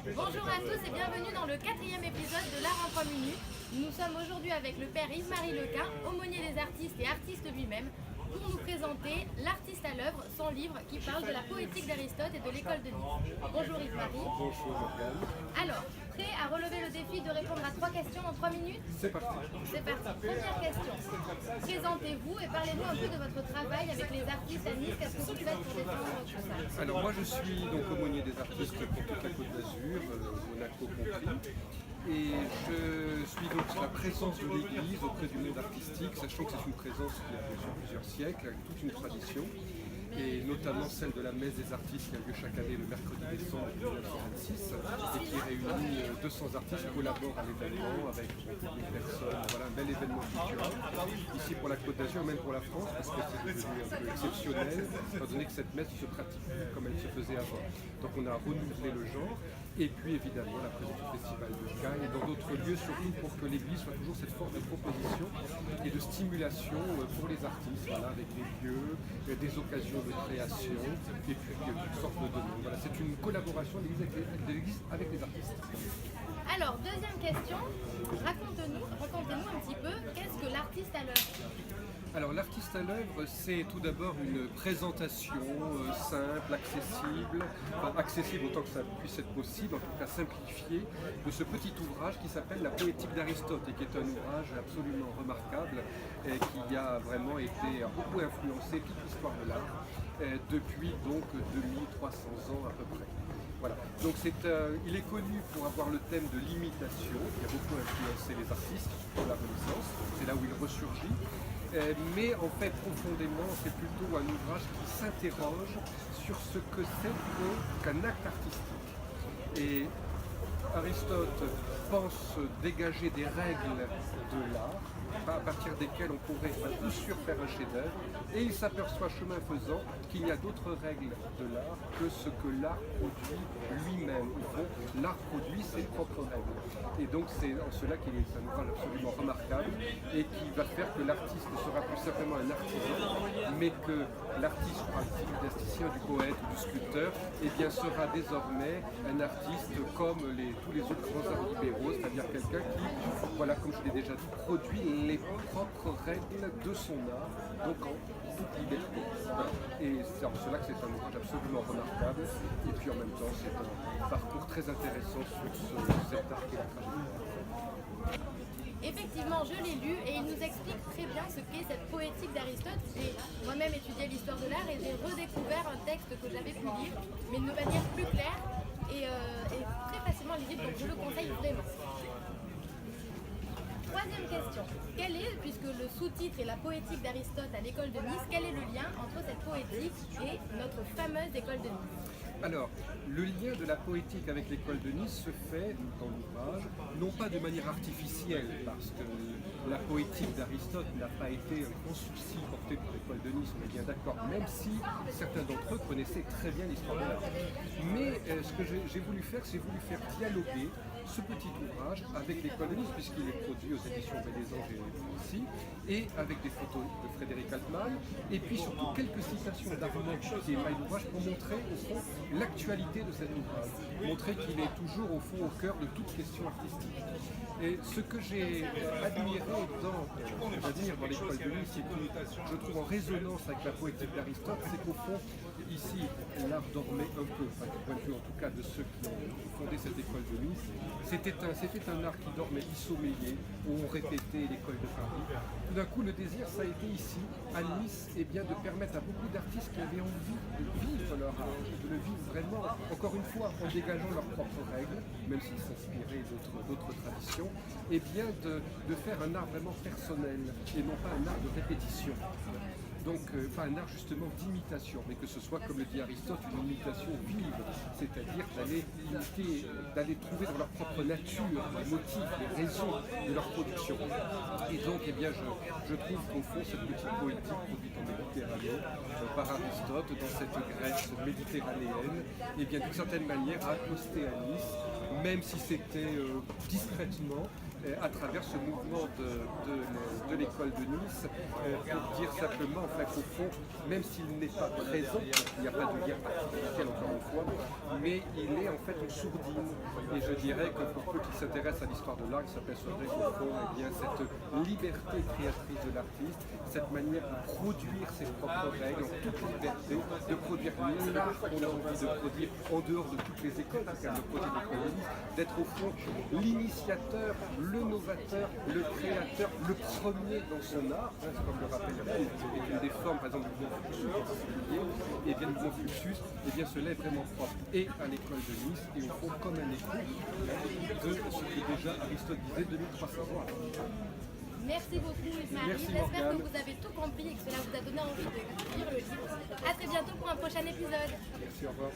Bonjour à tous et bienvenue dans le 4e épisode de l'Art en 3 minutes. Nous sommes aujourd'hui avec le père Yves-Marie Lequin, aumônier des artistes et artiste lui-même, pour nous présenter L'artiste à l'œuvre, son livre qui parle de la poétique d'Aristote et de l'école de Nice. Bonjour Yves-Marie. Bonjour Morgane. Alors, prêt à relever le défi de répondre à 3 questions en 3 minutes? C'est parti. C'est parti. Première question. Présentez-vous et parlez-nous un peu de votre travail avec les artistes à Nice. Qu'est-ce que vous faites pour défendre tout ça? Alors moi je suis donc aumônier des artistes pour toute la Côte d'Azur, Monaco compris. Et je suis donc sur la présence de l'Église auprès du monde artistique, sachant que c'est une présence qui a sur plusieurs siècles, avec toute une tradition, et notamment celle de la messe des artistes qui a lieu chaque année le mercredi décembre 1926, et qui réunit 200 artistes qui collaborent à l'événement avec des personnes. Voilà un bel événement culturel, ici pour la Côte d'Azur, même pour la France, parce que c'est devenu un peu exceptionnel, étant donné que cette messe se pratique comme elle se faisait avant. Donc on a renouvelé le genre. Et puis évidemment la présence du Festival de Cannes et dans d'autres lieux, surtout pour que l'Église soit toujours cette force de proposition et de stimulation pour les artistes, voilà, avec des lieux, des occasions de création et puis toutes sortes de demandes. Voilà, c'est une collaboration de l'Église avec les artistes. Alors, deuxième question, racontez-nous un petit peu, qu'est-ce que l'artiste à l'œuvre? Alors l'artiste à l'œuvre, c'est tout d'abord une présentation simple, accessible autant que ça puisse être possible, en tout cas simplifiée, de ce petit ouvrage qui s'appelle La poétique d'Aristote et qui est un ouvrage absolument remarquable et qui a vraiment été beaucoup influencé toute l'histoire de l'art depuis donc 2300 ans à peu près. Voilà. Donc il est connu pour avoir le thème de l'imitation, qui a beaucoup influencé les artistes pour la Renaissance, c'est là où il ressurgit. Mais en fait, profondément, c'est plutôt un ouvrage qui s'interroge sur ce que c'est qu'un acte artistique. Et Aristote pense dégager des règles de l'art, à partir desquelles on pourrait à coup sûr faire un chef-d'œuvre, et il s'aperçoit chemin faisant qu'il y a d'autres règles de l'art que ce que l'art produit lui-même. Au fond, l'art produit ses propres règles. Et donc c'est en cela qu'il est un ouvrage absolument remarquable et qui va faire que l'artiste ne sera plus simplement un artisan, mais que l'artiste, du plasticien, du poète ou du sculpteur, eh bien, sera désormais un artiste comme tous les autres grands arts libéraux, c'est-à-dire quelqu'un qui, voilà, comme je l'ai déjà dit, produit les propres règles de son art, donc en toute liberté. Voilà. Et c'est en cela que c'est un ouvrage absolument remarquable, et puis en même temps c'est un parcours très intéressant sur cet art qui est la tragédie. Effectivement, je l'ai lu et il nous explique très bien ce qu'est cette poétique d'Aristote. J'ai moi-même étudié l'histoire de l'art et j'ai redécouvert un texte que j'avais pu lire, mais de manière plus claire et très facilement lisible, donc je le conseille vraiment. Troisième question. Quel est, puisque le sous-titre est la poétique d'Aristote à l'école de Nice, quel est le lien entre cette poétique et notre fameuse école de Nice? Alors, le lien de la poétique avec l'école de Nice se fait dans l'ouvrage, non pas de manière artificielle, parce que la poétique d'Aristote n'a pas été un grand souci porté par l'école de Nice, on est bien d'accord, même si certains d'entre eux connaissaient très bien l'histoire de l'art. Mais ce que j'ai voulu faire, c'est voulu faire dialoguer ce petit ouvrage avec l'école de Nice, puisqu'il est produit aux éditions Bélésange ici, et avec des photos de Frédéric Altman, et puis surtout quelques citations d'Armand qui émaillent l'ouvrage pour montrer au fond l'actualité de cet ouvrage, montrer qu'il est toujours au fond au cœur de toute question artistique. Et ce que j'ai admiré dans l'école de Nice, et que je trouve en résonance avec la poétique d'Aristote, c'est qu'au fond, ici, l'art dormait un peu, enfin, du point de vue en tout cas de ceux qui ont fondé cette école de Nice. C'était un art qui dormait, qui sommeillait, où on répétait l'école de Paris. Tout d'un coup, le désir, ça a été ici, à Nice, et bien de permettre à beaucoup d'artistes qui avaient envie de vivre leur art, de le vivre vraiment, encore une fois, en dégageant leurs propres règles, même s'ils s'inspiraient d'autres traditions, et bien de faire un art vraiment personnel, et non pas un art de répétition. Donc pas un art justement d'imitation, mais que ce soit, comme le dit Aristote, une imitation vive, c'est-à-dire d'aller trouver dans leur propre nature les motifs, les raisons de leur production. Et donc eh bien, je trouve qu'au fond cette petite poétique produite en Méditerranée par Aristote dans cette Grèce méditerranéenne, et bien d'une certaine manière a accosté à Nice, même si c'était discrètement, à travers ce mouvement de l'école de Nice, pour dire simplement qu'au fond, même s'il n'est pas présent, il n'y a pas de lien artificiel encore une fois, mais il est en fait une sourdine. Et je dirais que pour ceux qui s'intéressent à l'histoire de l'art, il s'apercevraient qu'au fond, cette liberté créatrice de l'artiste, cette manière de produire ses propres règles en toute liberté, de produire l'art qu'on a envie de produire en dehors de toutes les écoles, de produire des communistes, d'être au fond l'initiateur, le novateur, le créateur, le premier dans son art, comme le rappelle une des formes, par exemple, du mouvement Fluxus en particulier, et bien le mouvement Fluxus, et bien cela est vraiment propre et à l'école de Nice, et au fond comme un écho de ce que déjà Aristote disait 2300 ans. Merci beaucoup Yves-Marie, j'espère que vous avez tout compris et que cela vous a donné envie de lire le livre. A très bientôt pour un prochain épisode. Merci, au revoir.